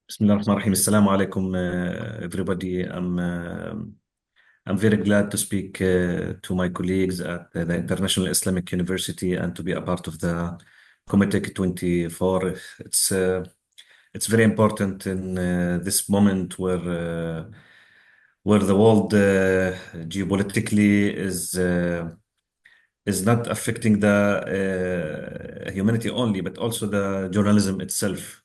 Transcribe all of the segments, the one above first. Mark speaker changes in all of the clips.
Speaker 1: Bismillah ar-Rahman ar-Rahim. Assalamu alaikum, everybody. I'm very glad to speak to my colleagues at the International Islamic University and to be a part of the Committee 24. It's very important in this moment where the world geopolitically is not affecting the humanity only, but also the journalism itself.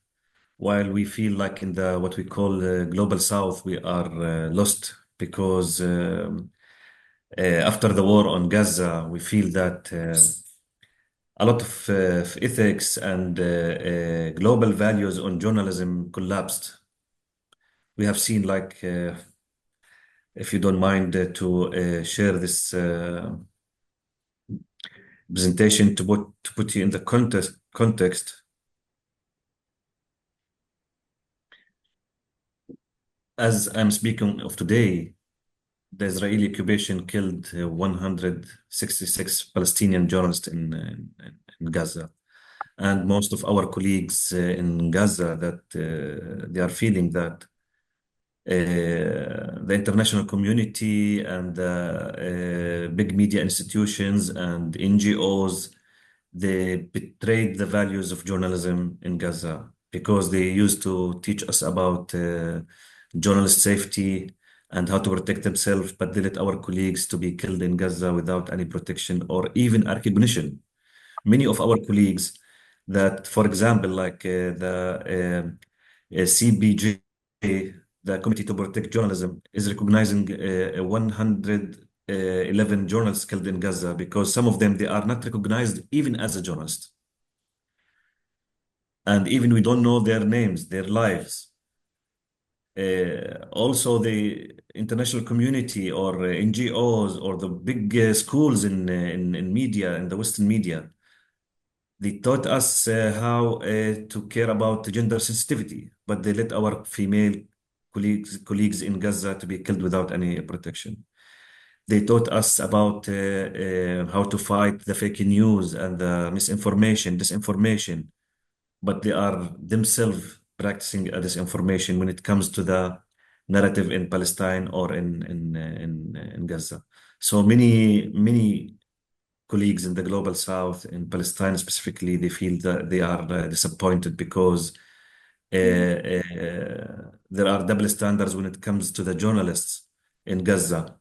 Speaker 1: While we feel like in the what we call global south, we are lost because after the war on Gaza, we feel that a lot of ethics and global values on journalism collapsed. We have seen, like, if you don't mind, to share this presentation to put you in the context. As I'm speaking of today, the Israeli occupation killed 166 Palestinian journalists in Gaza. And most of our colleagues in Gaza that they are feeling that the international community and big media institutions and NGOs, they betrayed the values of journalism in Gaza because they used to teach us about journalist safety and how to protect themselves, but they let our colleagues to be killed in Gaza without any protection or even recognition. Many of our colleagues that, for example, like the CBJ, the Committee to Protect Journalism, is recognizing 111 journalists killed in Gaza because some of them, they are not recognized even as a journalist. And even we don't know their names, their lives. Also, the international community or NGOs or the big schools in media, in the Western media, they taught us how to care about gender sensitivity, but they let our female colleagues in Gaza to be killed without any protection. They taught us about how to fight the fake news and the misinformation, disinformation, but they are themselves practicing disinformation when it comes to the narrative in Palestine or in Gaza. So many colleagues in the global south, in Palestine specifically, they feel that they are disappointed because there are double standards when it comes to the journalists in Gaza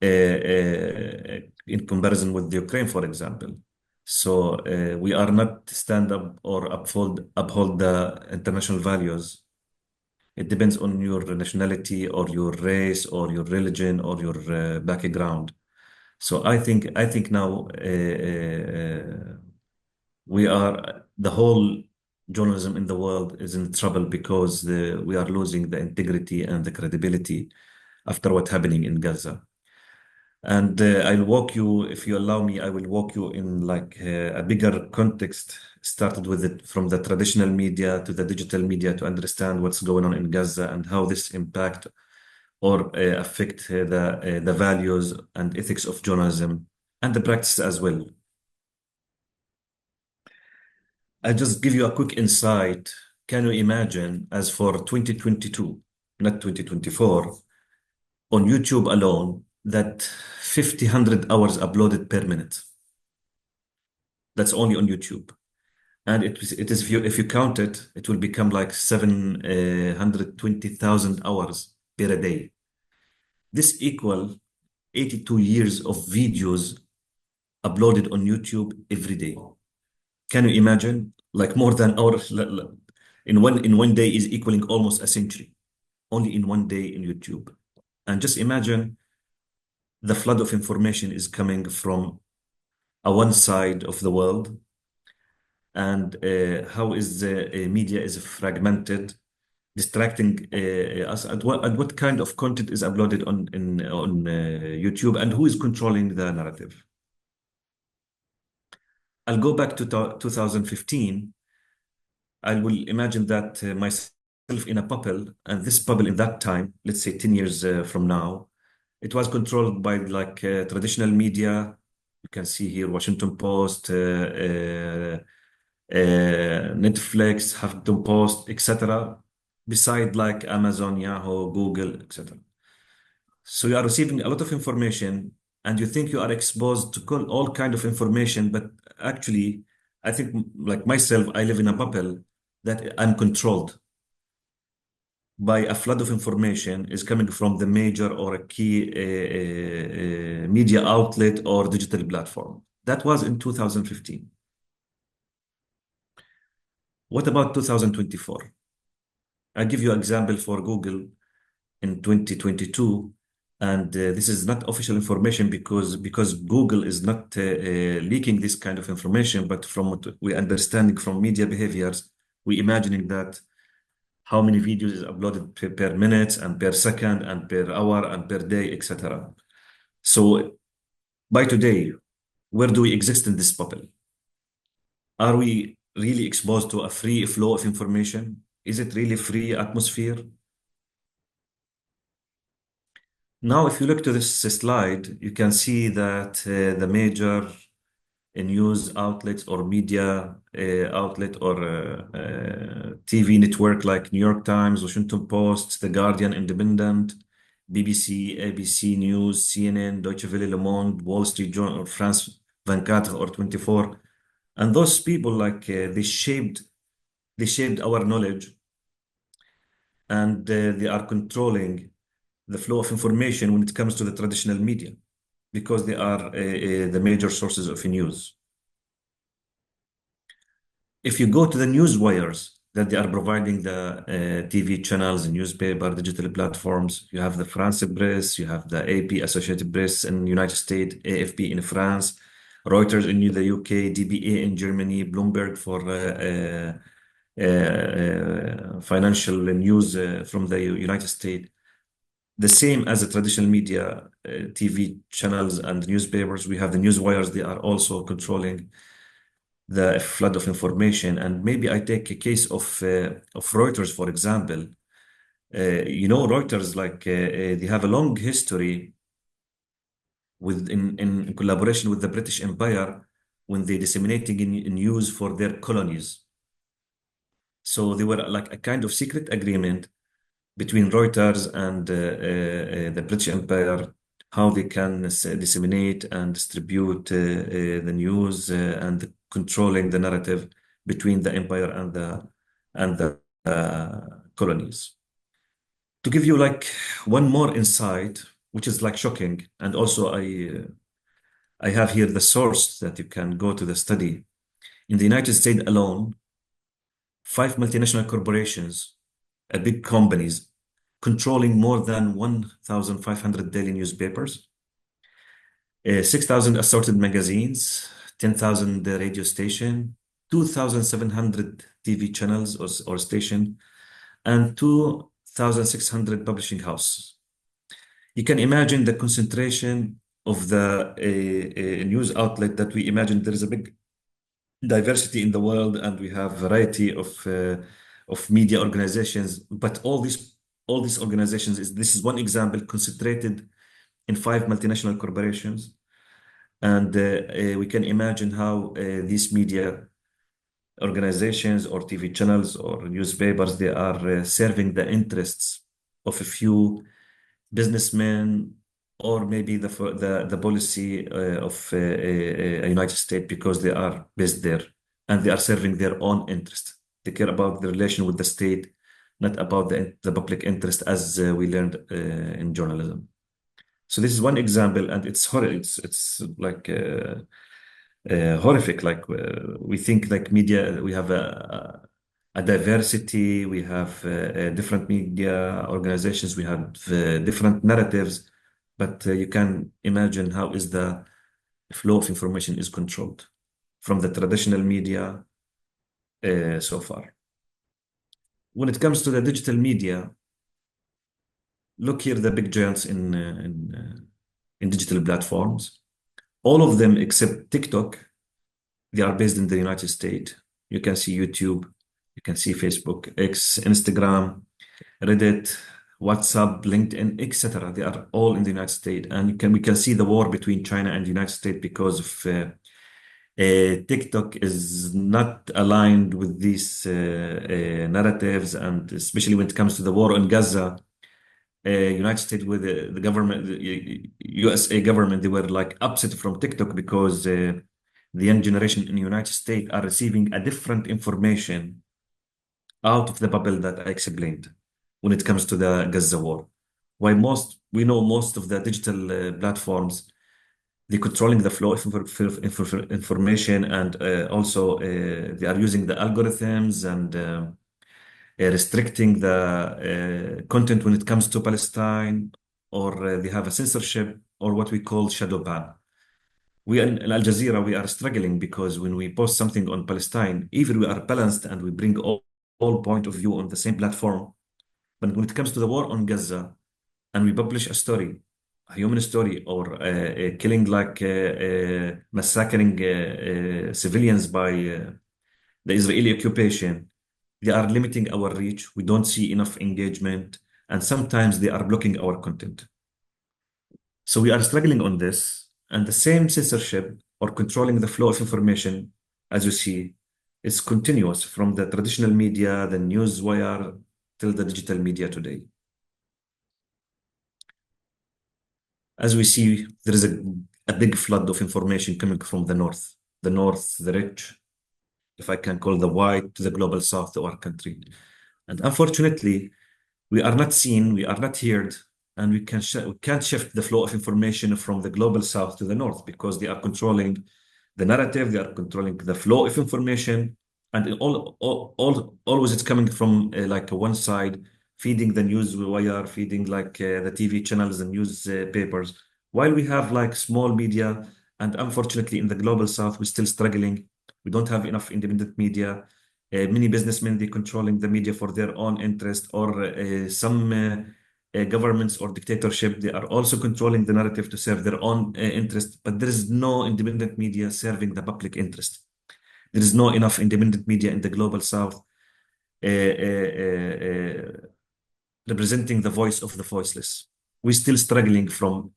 Speaker 1: in comparison with the Ukraine, for example. So we are not stand up or uphold the international values. It depends on your nationality or your race or your religion or your background. So I think now we are the whole journalism in the world is in trouble because we are losing the integrity and the credibility after what's happening in Gaza. And I'll walk you, if you allow me, I will walk you in like a bigger context, started with it from the traditional media to the digital media to understand what's going on in Gaza and how this impact or affect the values and ethics of journalism and the practice as well. I'll just give you a quick insight. Can you imagine, as for 2022, not 2024, on YouTube alone, that 100 hours uploaded per minute? That's only on YouTube. And it is if you count it, it will become like 720,000 hours per day. This equal 82 years of videos uploaded on YouTube every day. Can you imagine? Like more than our in one day is equaling almost a century, only in one day in YouTube. And just imagine the flood of information is coming from a one side of the world, and how is the media is fragmented, distracting us. At what kind of content is uploaded on YouTube, and who is controlling the narrative? I'll go back to 2015. I will imagine that myself in a bubble, and this bubble in that time, let's say 10 years from now, it was controlled by like traditional media. You can see here Washington Post, Netflix, Huffington Post, etc. beside like Amazon, Yahoo, Google, etc. So you are receiving a lot of information and you think you are exposed to all kind of information, but actually, I think like myself, I live in a bubble that I'm controlled by a flood of information is coming from the major or a key media outlet or digital platform. That was in 2015. What about 2024? I give you an example for Google in 2022, and this is not official information because Google is not leaking this kind of information, but from what we understanding from media behaviors, we imagining that how many videos is uploaded per minute and per second and per hour and per day, etc. So by today, where do we exist in this bubble? Are we really exposed to a free flow of information? Is it really free atmosphere? Now, if you look to this slide, you can see that the major news outlets or media outlet or TV network like New York Times, Washington Post, The Guardian, Independent, BBC, ABC News, CNN, Deutsche Welle, Le Monde, Wall Street Journal, or France 24 or 24. And those people like they shaped our knowledge and they are controlling the flow of information when it comes to the traditional media because they are the major sources of news. If you go to the news wires that they are providing the TV channels, newspaper, digital platforms, you have the France Press, you have the AP, Associated Press in the United States, AFP in France, Reuters in the UK, DBA in Germany, Bloomberg for financial news from the United States. The same as the traditional media, TV channels and newspapers, we have the news wires. They are also controlling the flood of information. And maybe I take a case of Reuters, for example. Reuters, like they have a long history in collaboration with the British Empire when they disseminating in news for their colonies. So they were like a kind of secret agreement between Reuters and the British Empire, how they can disseminate and distribute the news and controlling the narrative between the empire and the colonies. To give you like one more insight, which is like shocking, and also I have here the source that you can go to the study. In the United States alone, five multinational corporations, big companies, controlling more than 1,500 daily newspapers, 6,000 assorted magazines, 10,000 radio station, 2,700 TV channels or station, and 2,600 publishing houses. You can imagine the concentration of the news outlet that we imagine there is a big diversity in the world and we have variety of media organizations, but all these organizations this is one example concentrated in five multinational corporations, and we can imagine how these media organizations or TV channels or newspapers they are serving the interests of a few businessmen or maybe the policy of United States because they are based there and they are serving their own interest. They care about the relation with the state, not about the public interest as we learned in journalism. So this is one example, and it's horrible. It's like horrific. Like we think like media, we have a diversity, we have different media organizations, we have different narratives, but you can imagine how is the flow of information is controlled from the traditional media so far. When it comes to the digital media, look here the big giants in digital platforms. All of them except TikTok, they are based in the United States. You can see YouTube, you can see Facebook, X, Instagram, Reddit, WhatsApp, LinkedIn, etc. They are all in the United States, and we can see the war between China and the United States because of TikTok is not aligned with these narratives, and especially when it comes to the war in Gaza, United States with the government, the USA government, they were like upset from TikTok because the young generation in the United States are receiving a different information out of the bubble that I explained when it comes to the Gaza war. Why we know most of the digital platforms, they're controlling the flow of information, and also they are using the algorithms and restricting the content when it comes to Palestine, or they have a censorship or what we call shadow ban. We in Al Jazeera, we are struggling because when we post something on Palestine, even we are balanced and we bring all point of view on the same platform. But when it comes to the war on Gaza, and we publish a story, a human story, or killing like massacring civilians by the Israeli occupation, they are limiting our reach. We don't see enough engagement, and sometimes they are blocking our content. So we are struggling on this, and the same censorship or controlling the flow of information, as you see, is continuous from the traditional media, the news wire, till the digital media today. As we see, there is a big flood of information coming from the north. The north, the rich, if I can call the white, to the global south, to our country. And unfortunately, we are not seen, we are not heard, and we can't shift the flow of information from the global south to the north because they are controlling the narrative, they are controlling the flow of information, and always it's coming from like one side, feeding the news wire, feeding like the TV channels and newspapers, while we have like small media, and unfortunately in the global south we're still struggling. We don't have enough independent media. Many businessmen, they controlling the media for their own interest, or some governments or dictatorship, they are also controlling the narrative to serve their own interest. But there is no independent media serving the public interest. There is no enough independent media in the global south representing the voice of the voiceless. We're still struggling from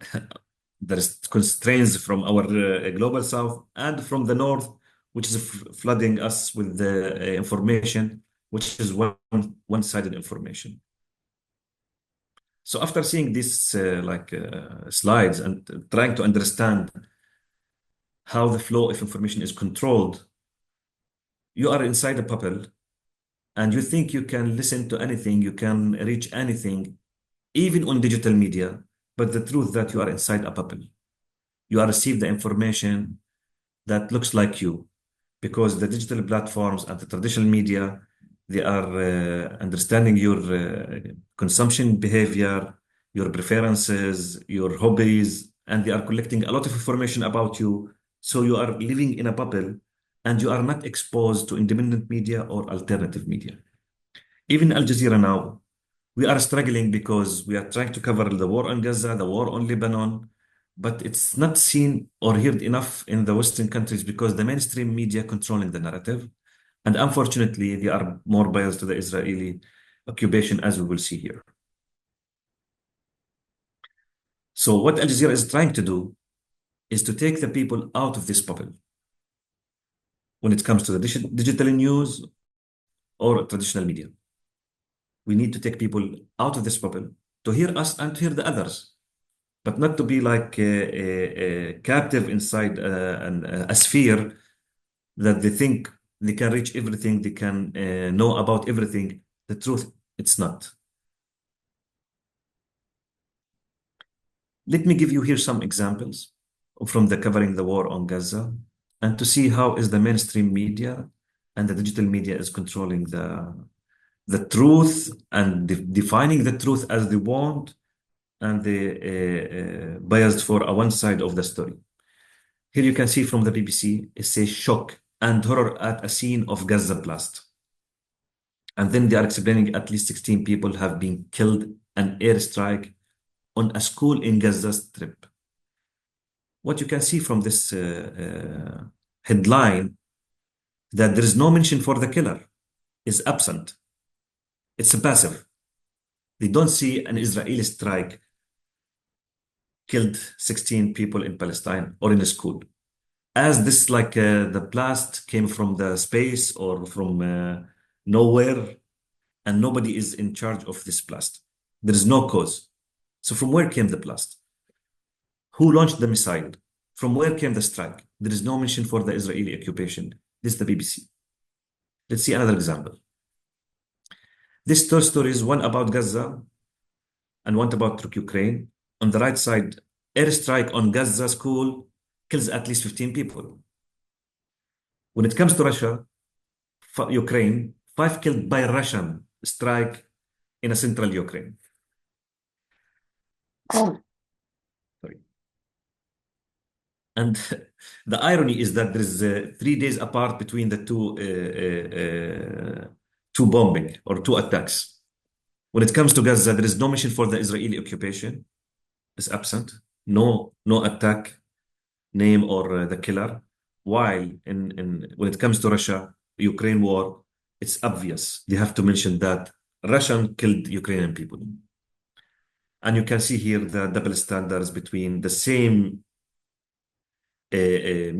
Speaker 1: the constraints from our global south and from the north, which is flooding us with the information, which is one-sided information. So after seeing these slides and trying to understand how the flow of information is controlled, you are inside a bubble and you think you can listen to anything, you can reach anything, even on digital media. But the truth that you are inside a bubble. You are receive the information that looks like you, because the digital platforms and the traditional media, they are understanding your consumption behavior, your preferences, your hobbies, and they are collecting a lot of information about you. So you are living in a bubble and you are not exposed to independent media or alternative media. Even Al Jazeera now, we are struggling because we are trying to cover the war on Gaza, the war on Lebanon, but it's not seen or heard enough in the Western countries because the mainstream media controlling the narrative. And unfortunately, they are more biased to the Israeli occupation, as we will see here. So what Al Jazeera is trying to do is to take the people out of this bubble when it comes to the digital news or traditional media. We need to take people out of this bubble to hear us and to hear the others, but not to be like a captive inside a sphere that they think they can reach everything, they can know about everything. The truth, it's not. Let me give you here some examples from the covering the war on Gaza, and to see how is the mainstream media and the digital media is controlling the truth and defining the truth as they want, and they biased for a one side of the story. Here you can see from the BBC, it says shock and horror at a scene of Gaza blast. And then they are explaining at least 16 people have been killed an airstrike on a school in Gaza Strip. What you can see from this headline, that there is no mention for the killer, is absent. It's a passive. They don't see an Israeli strike killed 16 people in Palestine or in a school. as this like the blast came from the space or from nowhere, and nobody is in charge of this blast. There is no cause. So from where came the blast? Who launched the missile? From where came the strike? There is no mention for the Israeli occupation. This is the BBC. Let's see another example. These two stories, one about Gaza and one about Ukraine. On the right side, airstrike on Gaza school kills at least 15 people. When it comes to Russia, Ukraine, five killed by Russian strike in a central Ukraine. Oh. Sorry. And the irony is that there is 3 days apart between the two bombing or two attacks. When it comes to Gaza, there is no mention for the Israeli occupation. It's absent. No attack name or the killer. While in when it comes to Russia, Ukraine war, it's obvious. They have to mention that Russian killed Ukrainian people. And you can see here the double standards between the same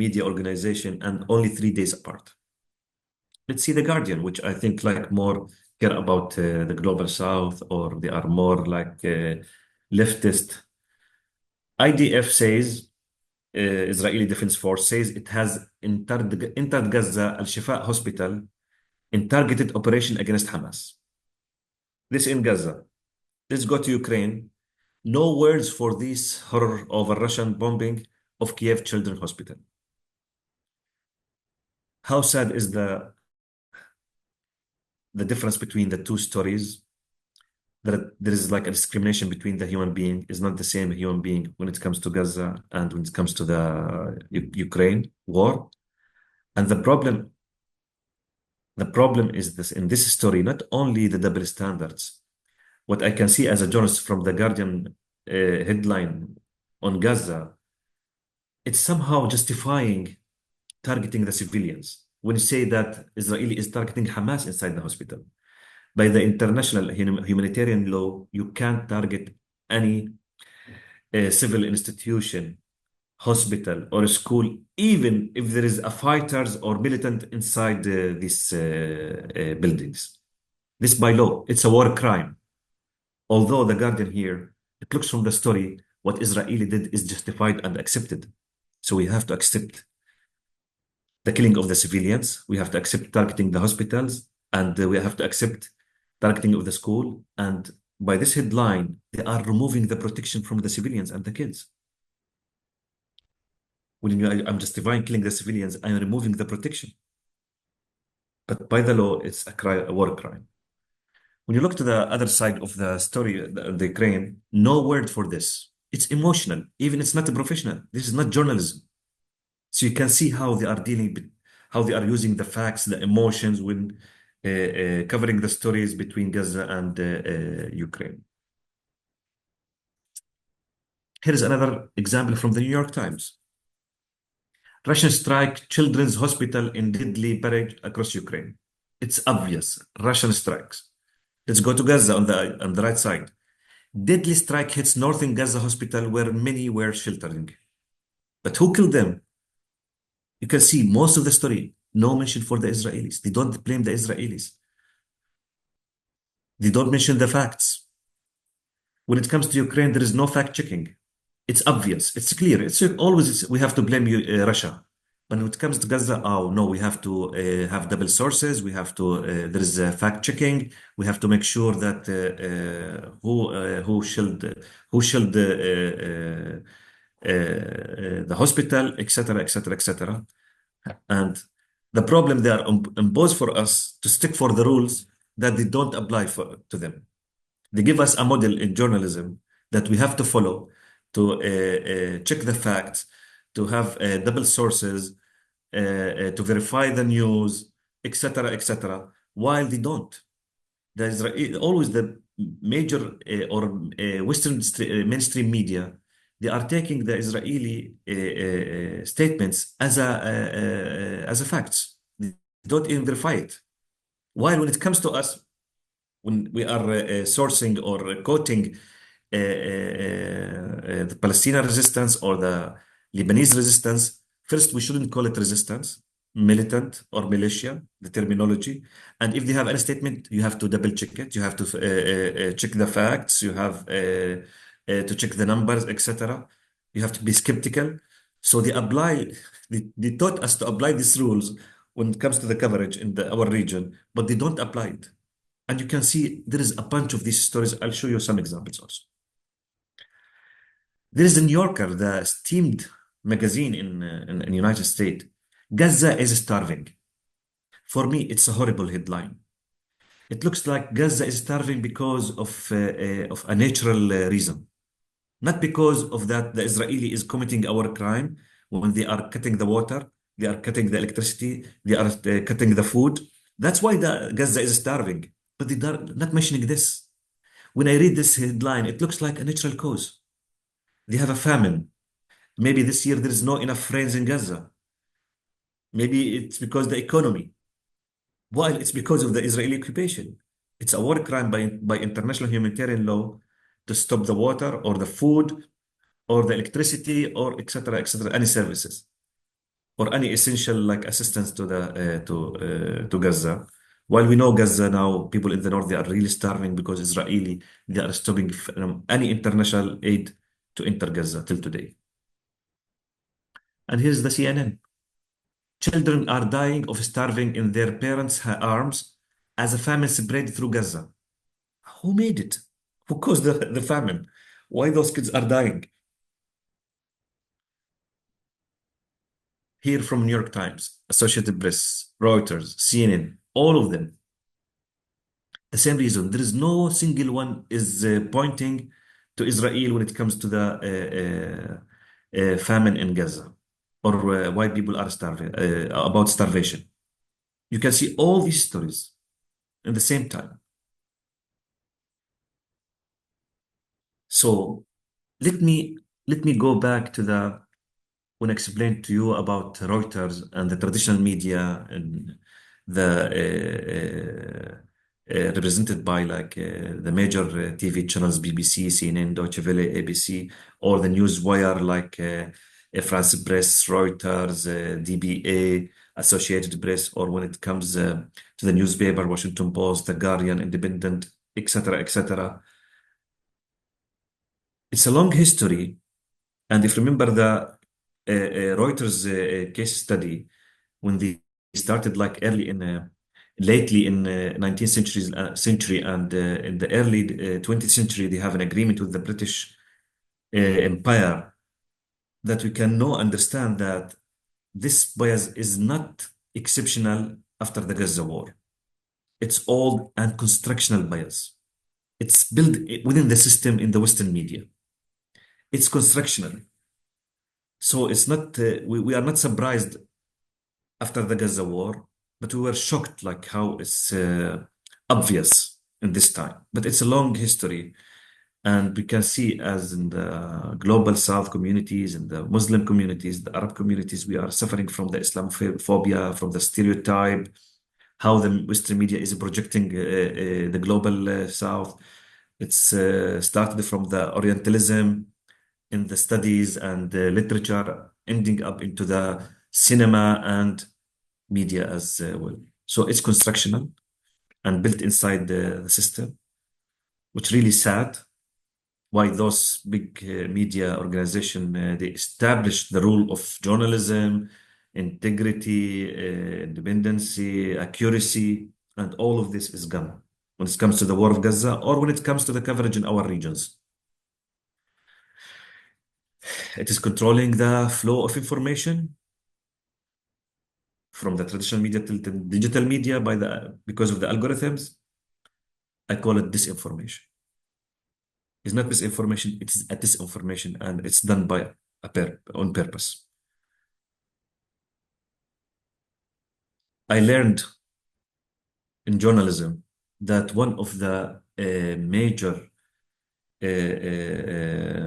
Speaker 1: media organization and only 3 days apart. Let's see The Guardian, which I think like more care about the global south, or they are more like leftist. IDF says, Israeli Defense Force says it has entered Gaza Al-Shifa hospital in targeted operation against Hamas. This in Gaza. Let's go to Ukraine. No words for this horror over Russian bombing of Kiev Children's Hospital. How sad is the difference between the two stories? That there is like a discrimination between the human being is not the same human being when it comes to Gaza and when it comes to the Ukraine war. And the problem is this in this story, not only the double standards. What I can see as a journalist from the Guardian headline on Gaza, it's somehow justifying targeting the civilians. When you say that Israel is targeting Hamas inside the hospital, by the international humanitarian law, you can't target any civil institution, hospital, or school, even if there is a fighters or militant inside these buildings. This by law, it's a war crime. Although the Guardian here, it looks from the story, what Israeli did is justified and accepted. So we have to accept the killing of the civilians. We have to accept targeting the hospitals, and we have to accept targeting of the school. And by this headline, they are removing the protection from the civilians and the kids. When I'm justifying killing the civilians, I'm removing the protection. But by the law, it's a war crime. When you look to the other side of the story, the Ukraine, no word for this. It's emotional. Even it's not a professional. This is not journalism. So you can see how they are how they are using the facts, the emotions when covering the stories between Gaza and Ukraine. Here is another example from the New York Times. Russian strike children's hospital in deadly barrage across Ukraine. It's obvious, Russian strikes. Let's go to Gaza on the right side. Deadly strike hits northern Gaza hospital where many were sheltering. But who killed them? You can see most of the story, no mention for the Israelis. They don't blame the Israelis. They don't mention the facts. When it comes to Ukraine, there is no fact checking. It's obvious. It's clear. It's always we have to blame Russia. But when it comes to Gaza, oh no, we have to have double sources. We have to there is fact checking. We have to make sure that who should the hospital, etc., etc., etc. And the problem they are imposed for us to stick for the rules that they don't apply to them. They give us a model in journalism that we have to follow to check the facts, to have double sources, to verify the news, etc., etc. While they don't. Always the major or Western mainstream media, they are taking the Israeli statements as a facts. They don't even verify it. While when it comes to us, when we are sourcing or quoting the Palestinian resistance or the Lebanese resistance, First, we shouldn't call it resistance, militant or militia, the terminology. And if they have any statement, you have to double check it. You have to check the facts. You have to check the numbers, etc. You have to be skeptical. So they taught us to apply these rules when it comes to the coverage in our region, but they don't apply it. And you can see there is a bunch of these stories. I'll show you some examples also. There is a New Yorker, the esteemed magazine in United States. Gaza is starving. For me, it's a horrible headline. It looks like Gaza is starving because of a natural reason, not because of that the Israeli is committing our crime when they are cutting the water, they are cutting the electricity, they are cutting the food. That's why the Gaza is starving. But they are not mentioning this. When I read this headline, it looks like a natural cause. They have a famine. Maybe this year there is no enough friends in Gaza. Maybe it's because the economy. While it's because of the Israeli occupation. It's a war crime by international humanitarian law to stop the water or the food or the electricity or etc., any services or any essential like assistance to the to Gaza. While we know Gaza now, people in the north they are really starving because Israeli they are stopping any international aid to enter Gaza till today. And here's the CNN. Children are dying of starving in their parents' arms as a famine spread through Gaza. Who made it? Who caused the famine? Why those kids are dying? Here from New York Times, Associated Press, Reuters, CNN, all of them. The same reason. There is no single one is pointing to Israel when it comes to the famine in Gaza or why people are starving, about starvation. You can see all these stories at the same time. So let me let me go back to the when I explained to you about Reuters and the traditional media and the represented by like the major TV channels, BBC, CNN, Deutsche Welle, ABC, or the news wire like France Press, Reuters, DBA, Associated Press, or when it comes to the newspaper, Washington Post, The Guardian, Independent, etc., etc. It's a long history. And if you remember the Reuters case study, when they started like early in lately in 19th century and in the early 20th century, they have an agreement with the British Empire that we can now understand that this bias is not exceptional after the Gaza war. It's old and constructional bias. It's built within the system in the Western media. It's constructional. So it's not, we are not surprised after the Gaza war, but we were shocked like how it's obvious in this time. But it's a long history. And we can see as in the global South communities, in the Muslim communities, the Arab communities, we are suffering from the Islamophobia, from the stereotype, how the Western media is projecting the global South. It's started from the Orientalism in the studies and the literature, ending up into the cinema and media as well. So it's constructional and built inside the system, which really sad. Why those big media organization they established the rule of journalism, integrity, independency, accuracy, and all of this is gone when it comes to the war of Gaza or when it comes to the coverage in our regions. It is controlling the flow of information from the traditional media to the digital media because of the algorithms. I call it disinformation. It's not misinformation, it is a disinformation, and it's done by on purpose. I learned in journalism that one of the major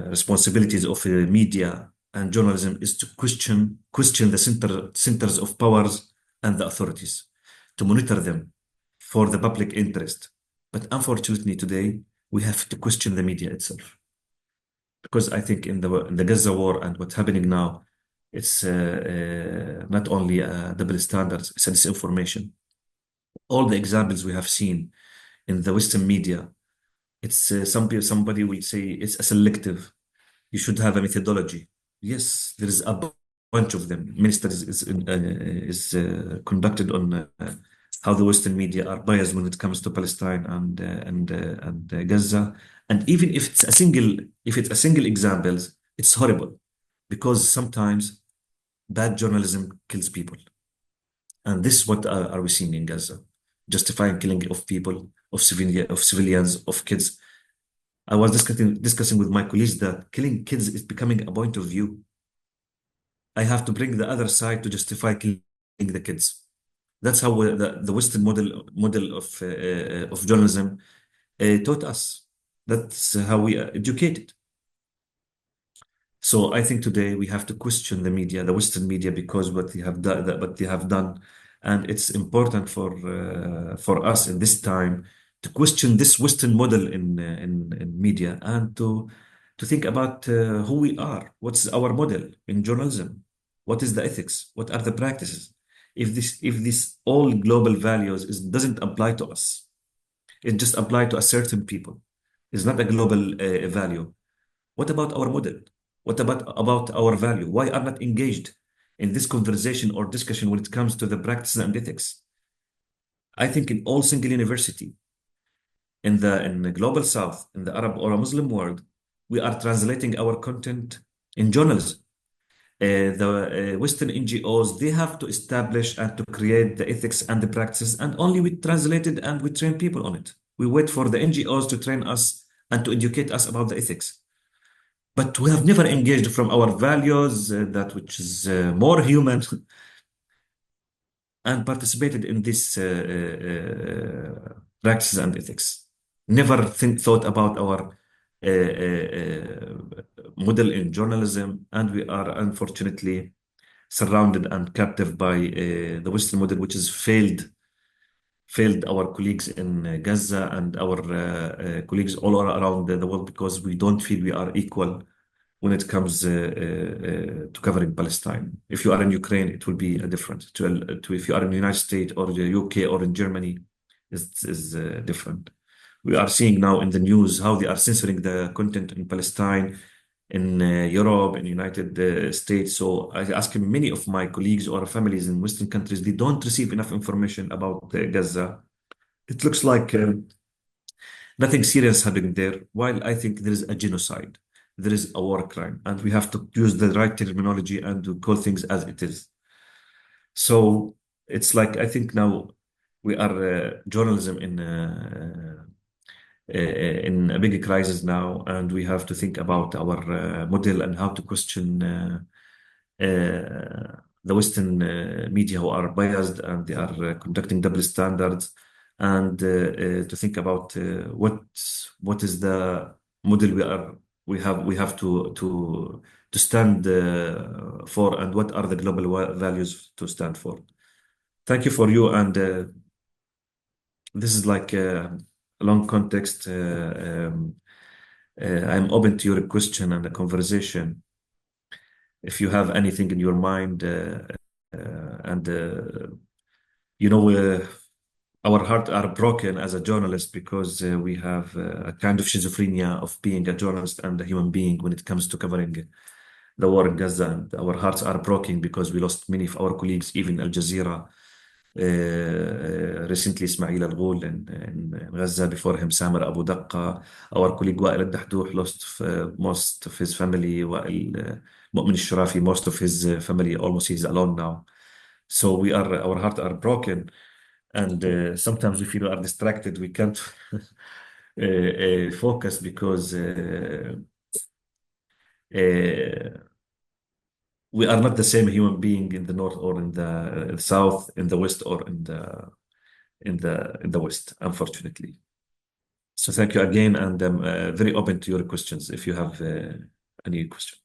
Speaker 1: responsibilities of media and journalism is to question the centers of powers and the authorities, to monitor them for the public interest. But unfortunately, today we have to question the media itself because I think in the Gaza war and what's happening now, It's not only double standards, it's a disinformation. All the examples we have seen in the Western media, it's somebody will say it's a selective. You should have a methodology. Yes, there is a bunch of them. Ministers conducted on how the Western media are biased when it comes to Palestine and Gaza. And even if it's a single examples, it's horrible because sometimes bad journalism kills people. And this is what are we seeing in Gaza? Justifying killing of people, of civilians, of kids. I was discussing with my colleagues that killing kids is becoming a point of view. I have to bring the other side to justify killing the kids. That's how the Western model of journalism taught us. That's how we are educated. So I think today we have to question the media, the Western media, because what they have done, and it's important for us in this time to question this Western model in media and to think about who we are, what's our model in journalism, what is the ethics, what are the practices. If this all global values doesn't apply to us, it just apply to a certain people. It's not a global value. What about our model? What about our value? Why are not engaged in this conversation or discussion when it comes to the practices and ethics? I think in all single university, in the global south, in the Arab or Muslim world, we are translating our content in journalism. The Western NGOs, they have to establish and to create the ethics and the practices, and only we translate it and we train people on it. We wait for the NGOs to train us and to educate us about the ethics. But we have never engaged from our values, that which is more human, and participated in this practices and ethics. Never thought about our model in journalism, and we are unfortunately surrounded and captive by the Western model, which has failed our colleagues in Gaza and our colleagues all around the world because we don't feel we are equal when it comes to covering Palestine. If you are in Ukraine, it will be different. To if you are in the United States or the UK or in Germany, is different. We are seeing now in the news how they are censoring the content in Palestine, in Europe, in the United States. So I ask many of my colleagues or families in Western countries, they don't receive enough information about Gaza. It looks like nothing serious happening there, while I think there is a genocide, there is a war crime, and we have to use the right terminology and to call things as it is. So it's like I think now we are journalism in a big crisis now, and we have to think about our model and how to question the Western media who are biased and they are conducting double standards, and to think about what is the model we have to stand for, and what are the global values to stand for. Thank you for you, and this is like a long context. I'm open to your question and the conversation. If you have anything in your mind, and you know, our hearts are broken as a journalist because we have a kind of schizophrenia of being a journalist and a human being when it comes to covering the war in Gaza. And our hearts are broken because we lost many of our colleagues, even Al Jazeera. Recently, Ismail Al-Ghul in Gaza, before him, Samer Abu Daqqa. Our colleague Wael Al-Dahdoux lost most of his family. Wael Mu'min Al-Sharafi, most of his family, almost he's alone now. So our hearts are broken, and sometimes we feel we are distracted. We can't focus because we are not the same human being in the north or in the south, in the west or in the west, unfortunately. So thank you again, and I'm very open to your questions if you have any question.